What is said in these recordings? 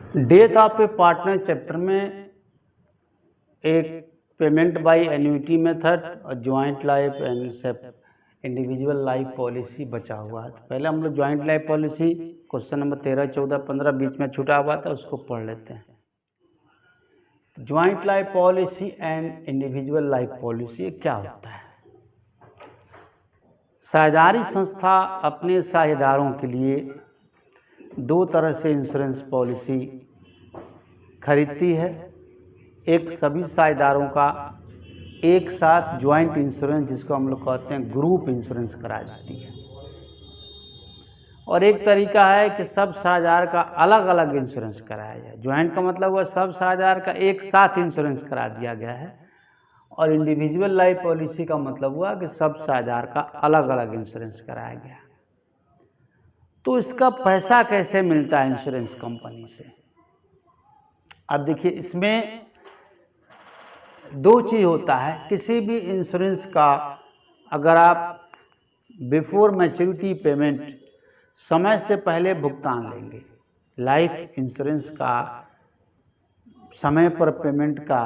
Death of A partner chapter में एक payment by annuity method और joint life and individual life policy बचा हुआ है। तो पहले हम लोग joint life policy question number 13, 14, 15 बीच में छूटा हुआ था, उसको पढ़ लेते हैं। Joint life policy and individual life policy क्या होता है? साझेदारी संस्था अपने साझेदारों के लिए दो तरह से इंश्योरेंस पॉलिसी खरीदती है। एक सभी साझेदारों का एक साथ ज्वाइंट इंश्योरेंस, जिसको हम लोग कहते हैं ग्रुप इंश्योरेंस, करा देती है। और एक तरीका है कि सब साझेदार का अलग अलग इंश्योरेंस कराया जाए। ज्वाइंट का मतलब हुआ सब साझेदार का एक साथ इंश्योरेंस करा दिया गया है, और इंडिविजुअल लाइफ पॉलिसी का मतलब हुआ कि सब साझेदार का अलग अलग इंश्योरेंस कराया गया। तो इसका पैसा कैसे मिलता है इंश्योरेंस कंपनी से? अब देखिए, इसमें दो चीज़ होता है। किसी भी इंश्योरेंस का अगर आप बिफोर मैच्योरिटी पेमेंट, समय से पहले भुगतान लेंगे, लाइफ इंश्योरेंस का समय पर पेमेंट का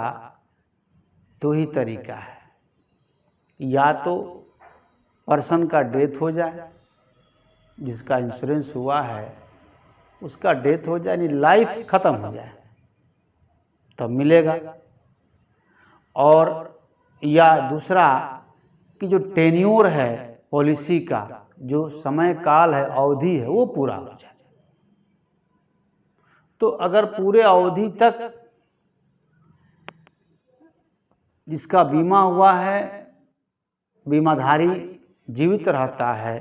दो ही तरीका है। या तो पर्सन का डेथ हो जाए, जिसका इंश्योरेंस हुआ है उसका डेथ हो जाए, यानी लाइफ ख़त्म हो जाए तब मिलेगा। और या दूसरा कि जो टेन्योर है पॉलिसी का, जो समय काल है, अवधि है, वो पूरा हो जाए। तो अगर पूरे अवधि तक जिसका बीमा हुआ है, बीमाधारी जीवित रहता है,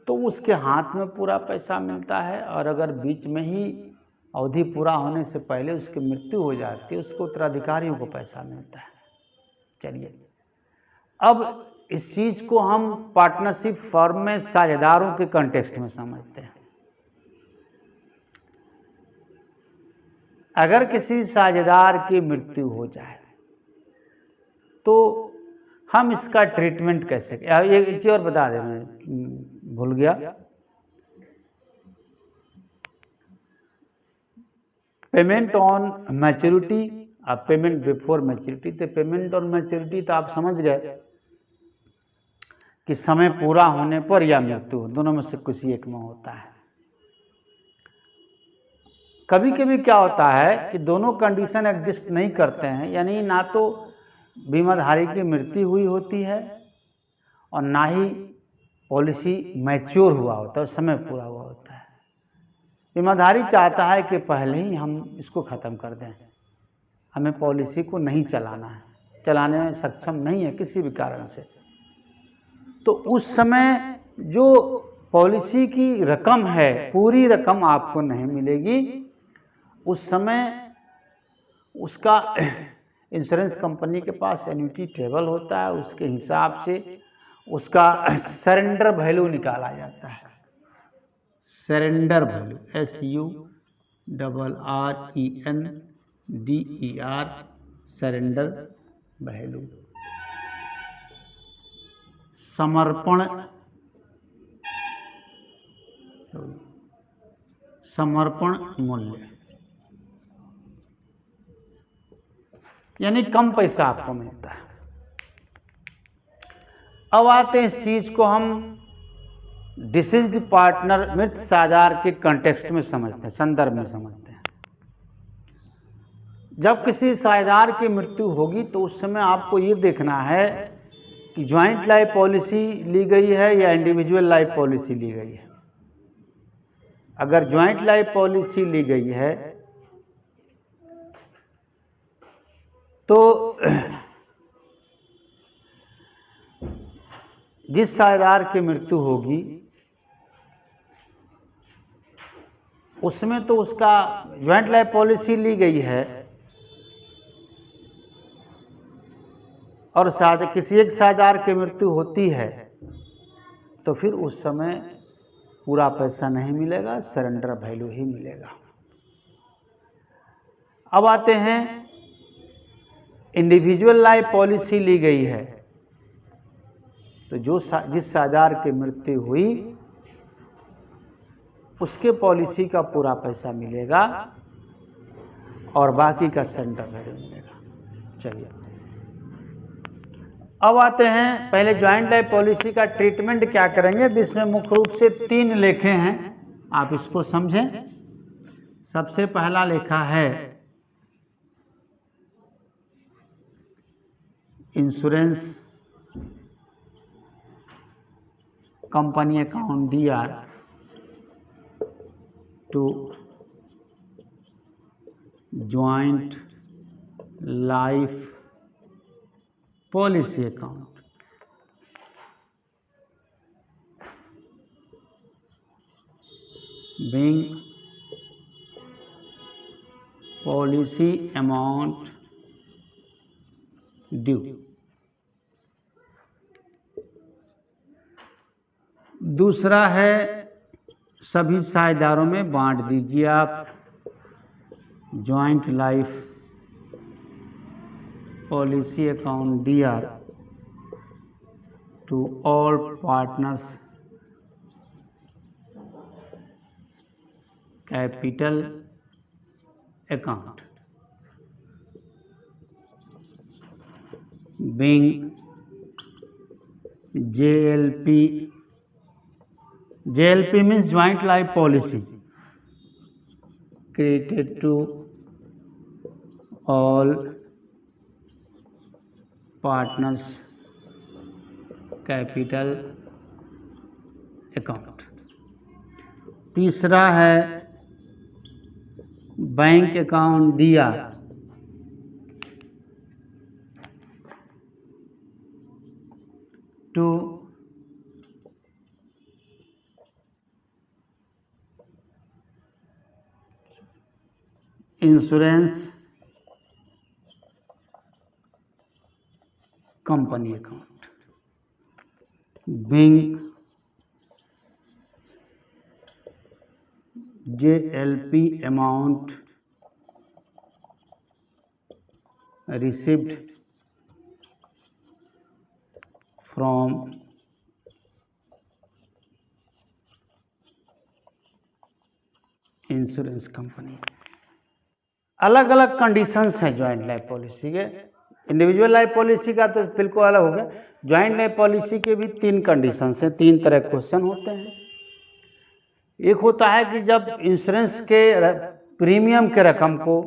तो उसके हाथ में पूरा पैसा मिलता है। और अगर बीच में ही अवधि पूरा होने से पहले उसकी मृत्यु हो जाती है, उसको उत्तराधिकारियों को पैसा मिलता है। चलिए, अब इस चीज़ को हम पार्टनरशिप फर्म में साझेदारों के कॉन्टेक्स्ट में समझते हैं। अगर किसी साझेदार की मृत्यु हो जाए तो हम इसका ट्रीटमेंट कैसे? एक चीज़ और बता दें, मैं भूल गया। पेमेंट ऑन मैच्योरिटी और पेमेंट बिफोर मैच्योरिटी। तो पेमेंट ऑन मैच्योरिटी तो आप समझ गए कि समय पूरा होने पर या मृत्यु, दोनों में से किसी एक में होता है। कभी कभी क्या होता है कि दोनों कंडीशन एग्जिस्ट नहीं करते हैं, यानी ना तो बीमाधारी की मृत्यु हुई होती है और ना ही पॉलिसी मैच्योर हुआ होता है, समय पूरा हुआ होता है। बीमाधारी चाहता है कि पहले ही हम इसको ख़त्म कर दें, हमें पॉलिसी को नहीं चलाना है, चलाने में सक्षम नहीं है किसी भी कारण से। तो उस समय जो पॉलिसी की रकम है, पूरी रकम आपको नहीं मिलेगी। उस समय उसका इंश्योरेंस कंपनी के पास एन्युटी टेबल होता है, उसके हिसाब से उसका सरेंडर वैल्यू निकाला जाता है। Surrender value, SURRENDER, surrender value, समर्पण मूल्य, यानी कम पैसा आपको मिलता है। अब आते हैं इस चीज को हम डिसीज्ड पार्टनर, मृत साझेदार के कॉन्टेक्स्ट में समझते हैं, संदर्भ में समझते हैं। जब किसी साझेदार की मृत्यु होगी तो उस समय आपको ये देखना है कि ज्वाइंट लाइफ पॉलिसी ली गई है या इंडिविजुअल लाइफ पॉलिसी ली गई है। अगर ज्वाइंट लाइफ पॉलिसी ली गई है तो जिस साझेदार की मृत्यु होगी उसमें तो उसका ज्वाइंट लाइफ पॉलिसी ली गई है, और किसी एक साझेदार की मृत्यु होती है तो फिर उस समय पूरा पैसा नहीं मिलेगा, सरेंडर वैल्यू ही मिलेगा। अब आते हैं इंडिविजुअल लाइफ पॉलिसी ली गई है तो जिस साझेदार की मृत्यु हुई उसके पॉलिसी का पूरा पैसा मिलेगा और बाकी का सरेंडर वैल्यू मिलेगा। चलिए अब आते हैं, पहले ज्वाइंट लाइफ पॉलिसी का ट्रीटमेंट क्या करेंगे। जिसमें मुख्य रूप से 3 लेखे हैं, आप इसको समझें। सबसे पहला लेखा है insurance company account DR to joint life policy account. being policy amount due। दूसरा है सभी साझेदारों में बांट दीजिए आप joint life policy account DR to all partners capital account. being JLP means joint life policy created to all partners capital account. तीसरा है bank account DR to insurance company account. being JLP amount received from insurance company. अलग अलग conditions हैं joint life policy के। Individual life policy का तो बिल्कुल अलग हो गया। ज्वाइंट लाइफ पॉलिसी के भी 3 कंडीशंस हैं, 3 तरह के क्वेश्चन होते हैं। एक होता है कि जब इंश्योरेंस के प्रीमियम के रकम को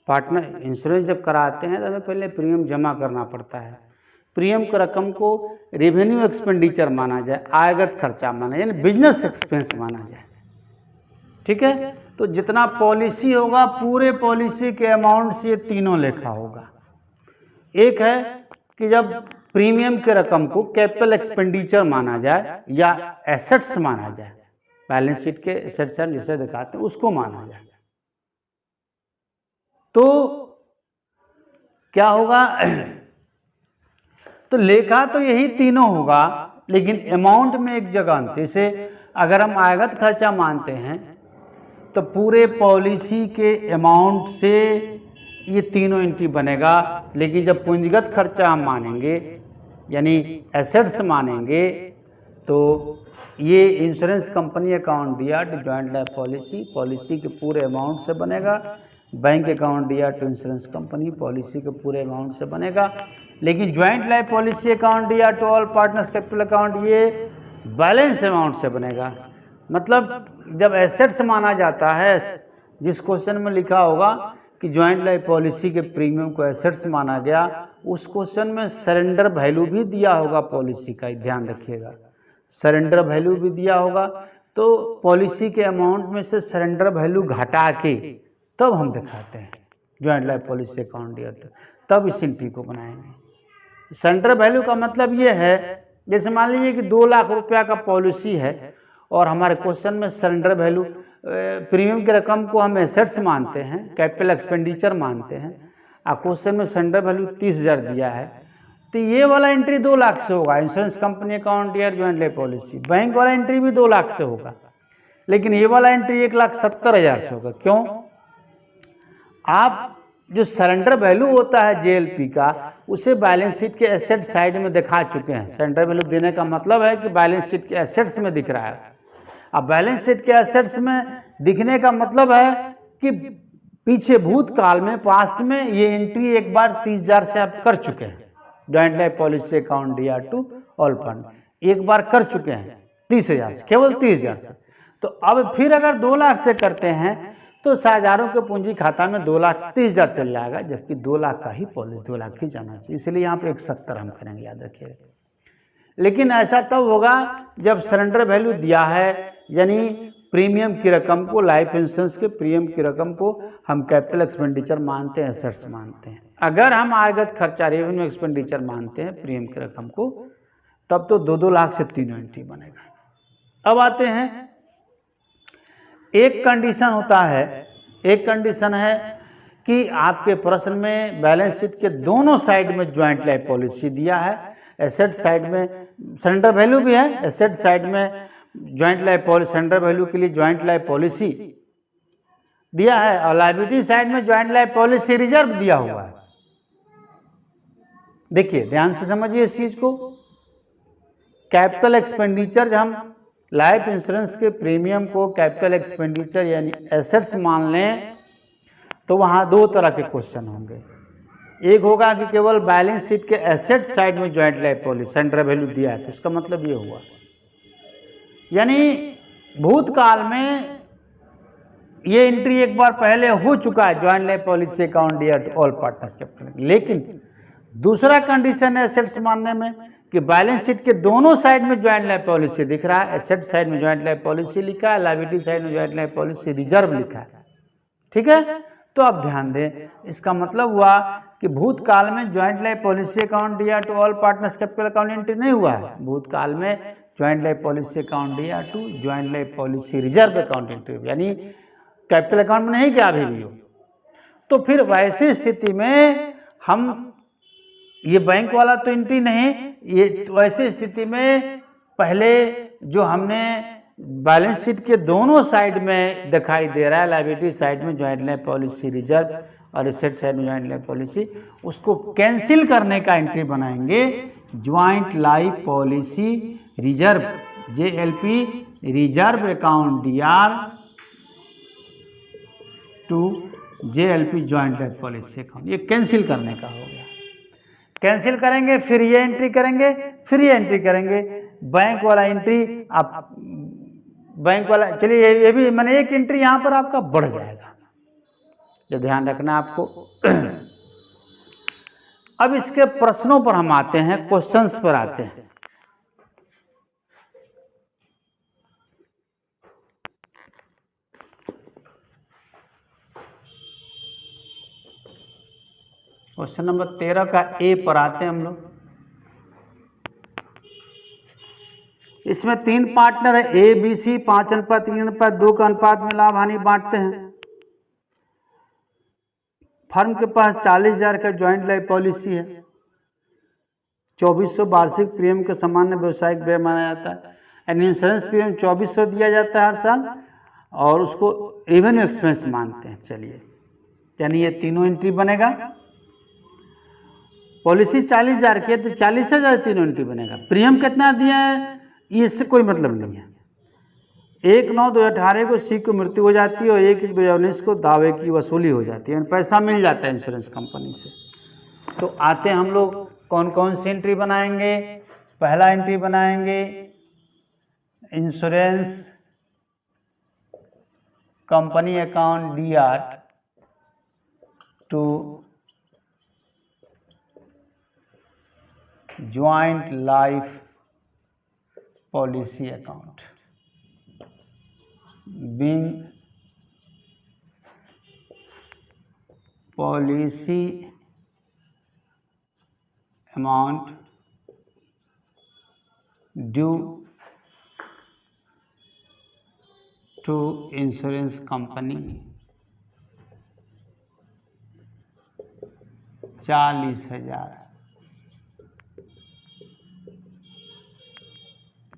पार्टनर इंश्योरेंस जब कराते हैं तो हमें पहले प्रीमियम जमा करना पड़ता है। प्रीमियम के रकम को रेवेन्यू एक्सपेंडिचर माना जाए, आयगत खर्चा माना जाए, यानी बिजनेस एक्सपेंस माना जाए। ठीक है, तो जितना पॉलिसी होगा पूरे पॉलिसी के अमाउंट से ये तीनों लेखा होगा। एक है कि जब प्रीमियम के रकम को कैपिटल एक्सपेंडिचर माना जाए या एसेट्स माना जाए, बैलेंस शीट के एसेट्स जिसे दिखाते हैं उसको माना जाए, तो क्या होगा। तो लेखा तो यही तीनों होगा, लेकिन अमाउंट में एक जगह अंतर। जैसे अगर हम आयगत खर्चा मानते हैं तो पूरे पॉलिसी के अमाउंट से ये तीनों एंट्री बनेगा, लेकिन जब पूंजीगत खर्चा हम मानेंगे यानी एसेट्स मानेंगे तो ये insurance company account DR to joint life policy के पूरे अमाउंट से बनेगा। Bank account DR to insurance company policy के पूरे अमाउंट से बनेगा। लेकिन joint life policy account DR to all partners capital account ये बैलेंस अमाउंट से बनेगा। मतलब जब एसेट्स माना जाता है, जिस क्वेश्चन में लिखा होगा कि ज्वाइंट लाइफ पॉलिसी के प्रीमियम को एसेट्स माना गया, उस क्वेश्चन में सरेंडर वैल्यू भी दिया होगा पॉलिसी का, ध्यान रखिएगा। सरेंडर वैल्यू भी दिया होगा, तो पॉलिसी के अमाउंट में से सरेंडर वैल्यू घटा के तब हम दिखाते हैं joint life policy account DR, तब इस एंट्री को बनाएंगे। सरेंडर वैल्यू का मतलब ये है, जैसे मान लीजिए कि 2 लाख रुपया का पॉलिसी है और हमारे क्वेश्चन में सरेंडर वैल्यू प्रीमियम की रकम को हम एसेट्स मानते हैं, कैपिटल एक्सपेंडिचर मानते हैं, और क्वेश्चन में सरेंडर वैल्यू 30,000 दिया है, तो ये वाला एंट्री 2 लाख से होगा। Insurance company account DR joint life policy. Bank वाला एंट्री भी 2 लाख से होगा, लेकिन ये वाला एंट्री 1,70,000 से होगा। क्यों? आप जो सरेंडर वैल्यू होता है JLP का, उसे बैलेंस शीट के एसेट साइड में दिखा चुके हैं। सरेंडर वैल्यू देने का मतलब है कि बैलेंस शीट के एसेट्स में दिख रहा है। अब बैलेंस शीट के एसेट्स में दिखने का मतलब है कि पीछे भूतकाल में, पास्ट में ये एंट्री एक बार 30,000 से आप कर चुके हैं। Joint life policy account DR2 all fund एक बार कर चुके हैं 30,000 से, केवल 30,000 से। तो अब फिर अगर 2 लाख से करते हैं तो साझेदारों के पूंजी खाता में 2,30,000 चल जाएगा, जबकि 2 लाख का ही पॉलिसी 2 लाख ही जाना चाहिए, इसलिए यहाँ पे 170 हम करेंगे, याद रखिएगा। लेकिन ऐसा तब होगा जब सरेंडर वैल्यू दिया है, यानी प्रीमियम की रकम को, लाइफ इंश्योरेंस के प्रीमियम की रकम को हम कैपिटल एक्सपेंडिचर मानते हैं, एसेट्स मानते हैं। अगर हम आगत खर्चा रेवेन्यू एक्सपेंडिचर मानते हैं प्रीमियम की रकम को, तब तो 2-2 लाख से तीनों एंट्री बनेगा। अब आते हैं, एक कंडीशन होता है, एक कंडीशन है कि आपके प्रश्न में बैलेंस शीट के दोनों साइड में ज्वाइंट लाइफ पॉलिसी दिया है, एसेट साइड में सरेंडर वैल्यू भी है, एसेट साइड में joint life policy, surrender value के लिए ज्वाइंट लाइफ पॉलिसी दिया है, और लायबिलिटी साइड में ज्वाइंट लाइफ पॉलिसी रिजर्व दिया हुआ है। देखिए ध्यान से समझिए इस चीज को। कैपिटल एक्सपेंडिचर, जब हम लाइफ इंश्योरेंस के प्रीमियम को कैपिटल एक्सपेंडिचर यानी एसेट्स मान लें, तो वहां 2 तरह के क्वेश्चन होंगे। एक होगा कि केवल बैलेंस शीट के एसेट साइड में joint life policy surrender value दिया है, तो इसका मतलब ये हुआ, यानी भूतकाल में ये एंट्री एक बार पहले हो चुका है, joint life policy account DR2 all partners capital. लेकिन दूसरा कंडीशन है एसेट्स मानने में कि बैलेंस शीट के दोनों साइड में ज्वाइंट लाइफ पॉलिसी दिख रहा है, एसेट साइड में ज्वाइंट लाइफ पॉलिसी लिखा है, लायबिलिटी साइड में ज्वाइंट लाइफ पॉलिसी रिजर्व लिखा है। ठीक है, तो अब ध्यान दें, इसका मतलब हुआ कि भूतकाल में joint life policy account DR2 all partners capital account entry नहीं हुआ है। भूतकाल में joint life policy account DR2 joint life policy reserve account entry, यानी कैपिटल अकाउंट में नहीं गया अभी भी हो। तो फिर वैसी स्थिति में हम, ये बैंक वाला तो एंट्री नहीं, ये वैसी स्थिति में पहले जो हमने बैलेंस शीट के दोनों साइड में दिखाई दे रहा है, लायबिलिटी साइड में ज्वाइंट लाइफ पॉलिसी रिजर्व और एसेट साइड में ज्वाइंट लाइफ पॉलिसी, उसको कैंसिल करने का एंट्री बनाएंगे joint life policy reserve, JLP reserve account DR2 JLP joint life policy account, ये कैंसिल करने का हो गया। कैंसिल करेंगे, फिर ये एंट्री करेंगे, फिर ये एंट्री करेंगे, बैंक वाला एंट्री आप बैंक वाला, चलिए ये भी मैंने एक एंट्री यहां पर आपका बढ़ जाएगा, ये ध्यान रखना आपको। अब इसके प्रश्नों पर हम आते हैं, क्वेश्चंस पर आते हैं। क्वेश्चन नंबर 13 का A पर आते हैं हम लोग। इसमें 3 पार्टनर है, A, B, C, 5:3:2 का अनुपात में लाभ हानि बांटते हैं। फर्म के पास 40,000 का ज्वाइंट लाइफ पॉलिसी है, 2400 वार्षिक प्रीमियम के सामान्य व्यवसायिक व्यय माना जाता है, एंड इंश्योरेंस प्रीमियम 2400 दिया जाता है हर साल, और उसको रेवेन्यू एक्सपेंस मानते हैं। चलिए, यानी ये तीनों एंट्री बनेगा। पॉलिसी 40,000 की है तो 40,000 तीनों एंट्री बनेगा। प्रीमियम कितना दिया है ये इससे कोई मतलब नहीं है। 1/9/2018 को C को मृत्यु हो जाती है और 1/1/2019 को दावे की वसूली हो जाती है, पैसा मिल जाता है इंश्योरेंस कंपनी से। तो आते हैं हम लोग कौन कौन सी एंट्री बनाएंगे। पहला एंट्री बनाएंगे insurance company account DR2 joint life policy account, being policy amount due to insurance company 40,000।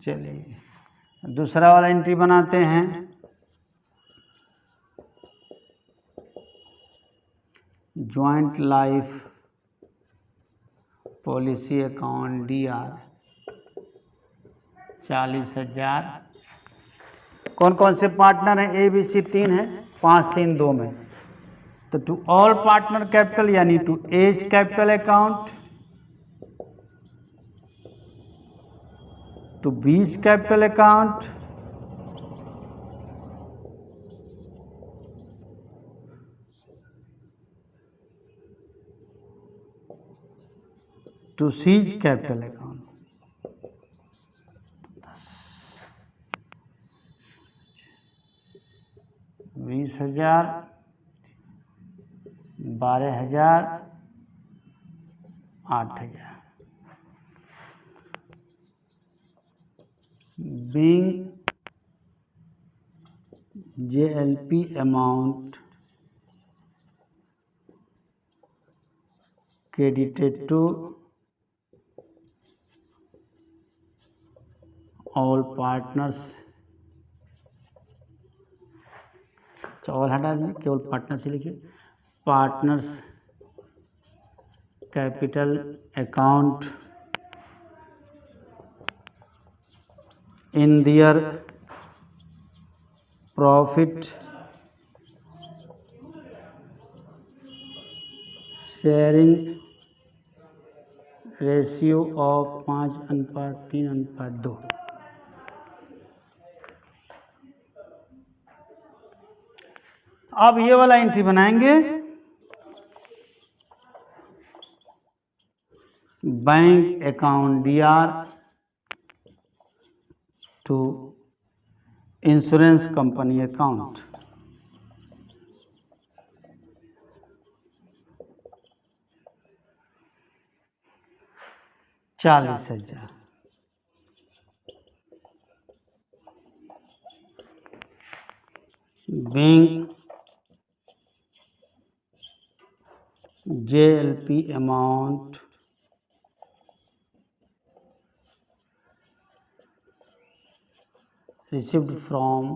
चलिए दूसरा वाला एंट्री बनाते हैं। Joint life policy account DR 40,000 कौन कौन से पार्टनर हैं? ए बी सी 3 है, 5 3 2 में। तो टू ऑल पार्टनर कैपिटल यानी to A's capital account, to B's capital account, to C's capital account. 20,000, 12,000, 8,000। being JLP amount credited to all partners, ऑल हटा दें, केवल पार्टनर से लिखिए, partners capital account in their profit sharing ratio of 5:3:2। अब ये वाला एंट्री बनाएंगे, bank account DR to insurance company account. $40,000। Bank JLP amount received from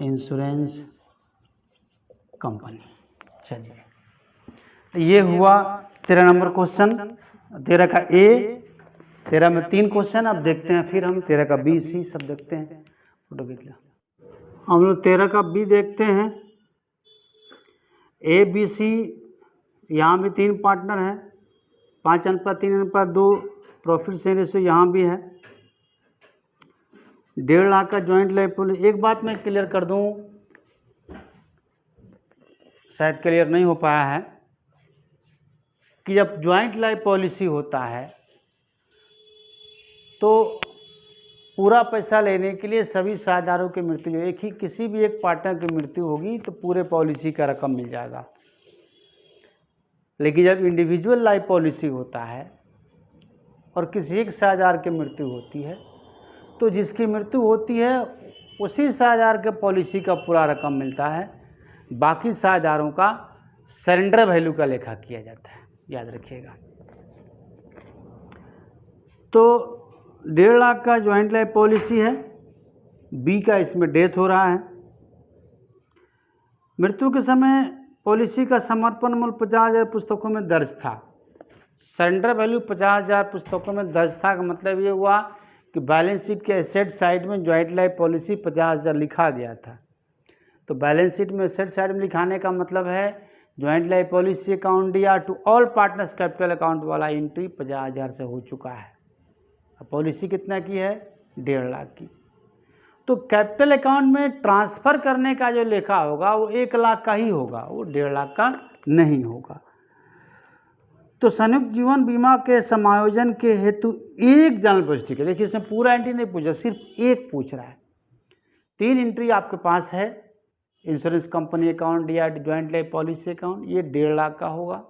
insurance company. चलिए, तो ये हुआ 13 नंबर क्वेश्चन। 13 का ए, 13 में 3 क्वेश्चन। अब देखते हैं फिर हम 13 का बी सी सब देखते हैं। फोटो खींच लो। हम लोग 13 का बी देखते हैं। ए बी सी, यहाँ भी 3 पार्टनर हैं, 5:3:2 प्रॉफिट शेयरिंग रेशियो यहाँ भी है। 1.5 लाख का जॉइंट लायबिलिटी। एक बात मैं क्लियर कर दूं, शायद क्लियर नहीं हो पाया है, कि जब जॉइंट लाइफ पॉलिसी होता है तो पूरा पैसा लेने के लिए सभी साझेदारों की मृत्यु, जो एक ही किसी भी एक पार्टनर की मृत्यु होगी तो पूरे पॉलिसी का रकम मिल जाएगा। लेकिन जब इंडिविजुअल लाइफ पॉलिसी होता है और किसी एक साझेदार की मृत्यु होती है तो जिसकी मृत्यु होती है उसी साझेदार के पॉलिसी का पूरा रकम मिलता है, बाकी साझेदारों का सरेंडर वैल्यू का लेखा किया जाता है, याद रखिएगा। तो 1.5 लाख का जॉइंट लाइफ पॉलिसी है, बी का इसमें डेथ हो रहा है। मृत्यु के समय पॉलिसी का समर्पण मूल्य 50,000 पुस्तकों में दर्ज था। सरेंडर वैल्यू 50,000 पुस्तकों में दर्ज था का मतलब ये हुआ कि बैलेंस शीट के एसेट साइड में जॉइंट लाइफ पॉलिसी 50,000 लिखा गया था। तो बैलेंस शीट में एसेट साइड में लिखाने का मतलब है joint life policy account DR to all partners capital account वाला एंट्री 50,000 से हो चुका है। अब पॉलिसी कितना की है? 1.5 लाख की। तो कैपिटल अकाउंट में ट्रांसफ़र करने का जो लेखा होगा वो 1 लाख का ही होगा, वो 1.5 लाख का नहीं होगा। तो संयुक्त जीवन बीमा के समायोजन के हेतु एक जनरल पॉलिसी है। देखिए इसमें पूरा एंट्री नहीं पूछा, सिर्फ एक पूछ रहा है। 3 एंट्री आपके पास है, इंश्योरेंस कंपनी अकाउंट या जॉइंट लाइफ पॉलिसी अकाउंट, ये 1.5 लाख का होगा।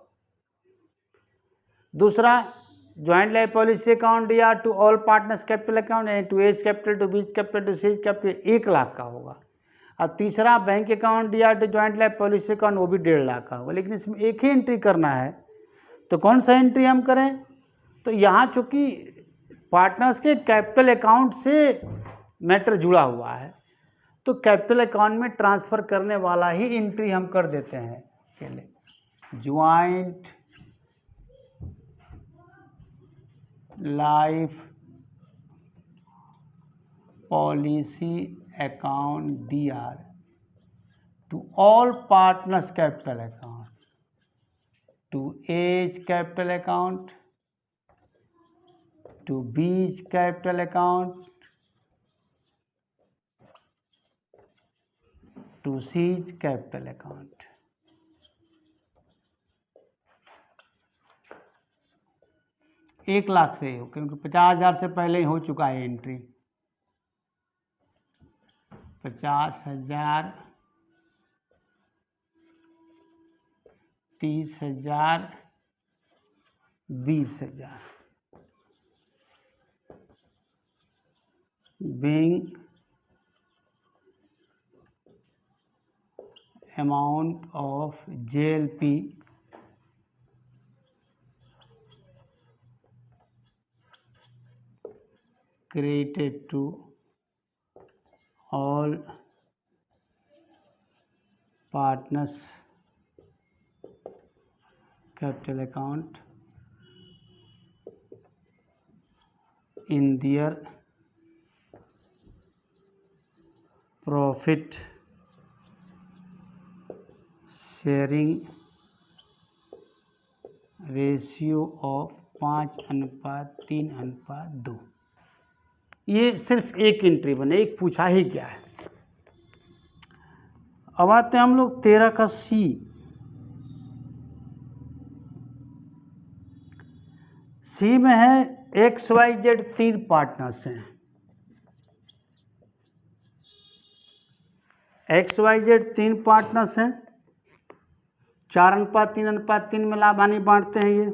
दूसरा जॉइंट लाइफ पॉलिसी अकाउंट या to all partners capital account, यानी to A's capital, to B's capital, to C's capital, 1 lakh का होगा। और तीसरा बैंक अकाउंट या to joint life policy account, वो भी 1.5 लाख का होगा। लेकिन इसमें एक ही एंट्री करना है, तो कौन सा एंट्री हम करें? तो यहाँ चूँकि पार्टनर्स के कैपिटल अकाउंट से मैटर जुड़ा हुआ है तो कैपिटल अकाउंट में ट्रांसफ़र करने वाला ही एंट्री हम कर देते हैं। पहले joint life policy account DR to all partners capital account, to A's capital account, to B's capital account, to C's capital account. एक लाख से हो, क्योंकि 50,000 से पहले ही हो चुका है entry. 50,000, 30,000, 20,000 being amount of JLP credited to all partners capital account in their profit sharing ratio of 5:3:2। ये सिर्फ एक एंट्री बने, एक पूछा ही क्या है। अब आते हैं हम लोग 13 का सी। सी में है XYZ 3 पार्टनर्स हैं। XYZ 3 पार्टनर्स हैं, 4:3:3 में लाभ हानि बांटते हैं। ये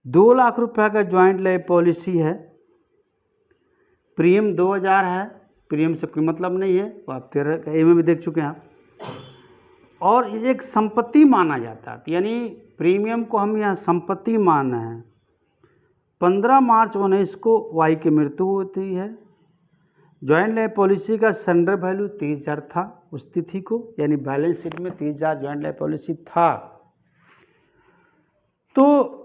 2 लाख रुपए का ज्वाइंट लाइफ पॉलिसी है। प्रीमियम 2000 है, प्रीमियम से कोई मतलब नहीं है, तो आप 13 का ए में भी देख चुके हैं आप। और एक संपत्ति माना जाता है, यानी प्रीमियम को हम यहाँ संपत्ति मान रहे हैं। 15 मार्च 19 को वाई की मृत्यु होती है। ज्वाइंट लाइफ पॉलिसी का सरेंडर वैल्यू 30,000 था उस तिथि को, यानी बैलेंस शीट में 30,000 ज्वाइंट लाइफ पॉलिसी था। तो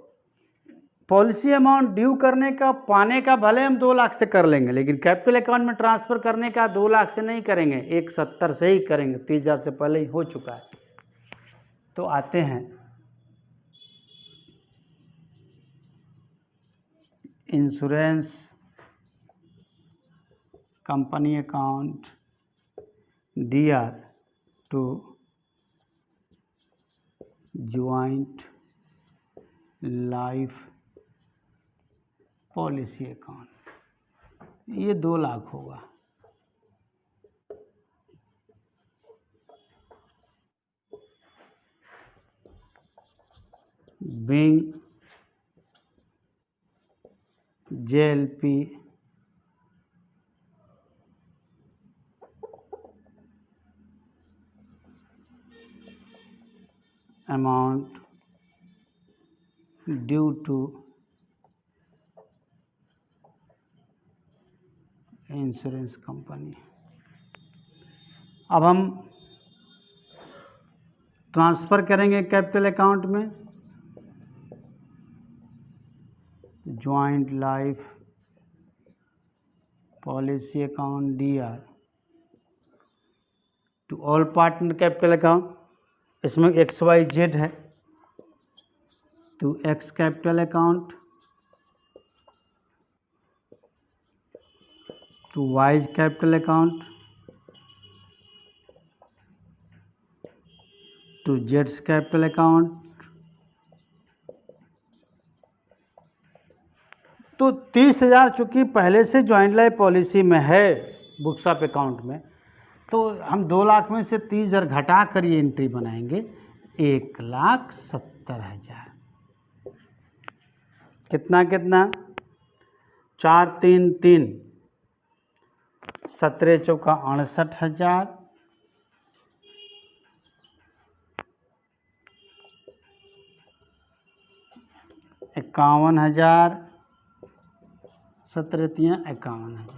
पॉलिसी अमाउंट ड्यू करने का पाने का भले हम 2 लाख से कर लेंगे, लेकिन कैपिटल अकाउंट में ट्रांसफ़र करने का 2 लाख से नहीं करेंगे, 170 से ही करेंगे, 30,000 से पहले ही हो चुका है। तो आते हैं insurance company account DR to joint life policy account. ये 2 लाख होगा। being JLP amount due to insurance company. अब हम ट्रांसफ़र करेंगे कैपिटल अकाउंट में joint life policy account DR to all partner capital account. इसमें XYZ है, to X capital account, to Y capital account, to Z capital account. तो 30,000 चूँकि पहले से ज्वाइंट लाइफ पॉलिसी में है बुक्स ऑफ अकाउंट में, तो हम 2 लाख में से 30,000 घटा कर ये एंट्री बनाएंगे, 1,70,000। कितना कितना 4 3 3 17 चौका 68,000, 51,000, 17 तियाँ 51,000।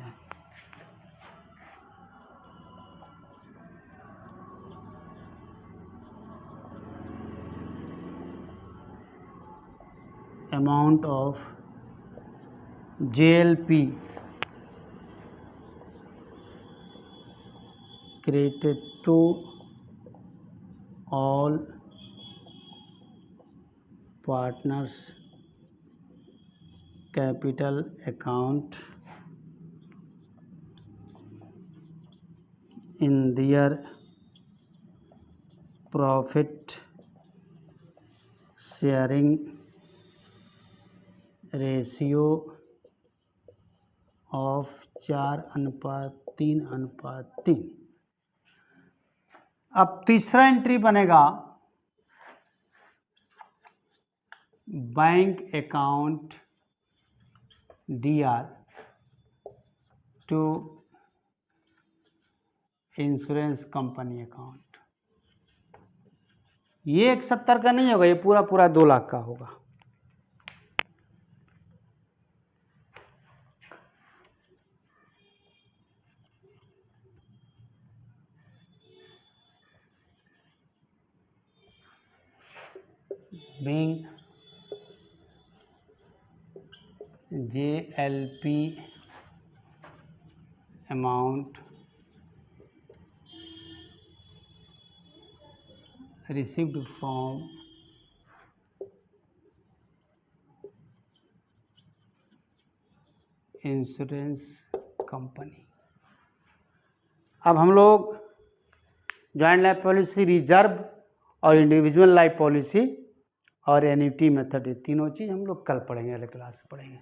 amount of JLP created to all partners capital account in their profit sharing ratio of 4:3:3। अब तीसरा एंट्री बनेगा bank account DR to insurance company account. ये 170 का नहीं होगा, ये पूरा पूरा 2 लाख का होगा। being JLP amount received from insurance company. अब हम लोग जॉइंट लाइफ पॉलिसी, रिजर्व और इंडिविजुअल लाइफ पॉलिसी और एन्युटी मेथड, ये तीनों चीज़ हम लोग कल पढ़ेंगे, अगले क्लास में पढ़ेंगे।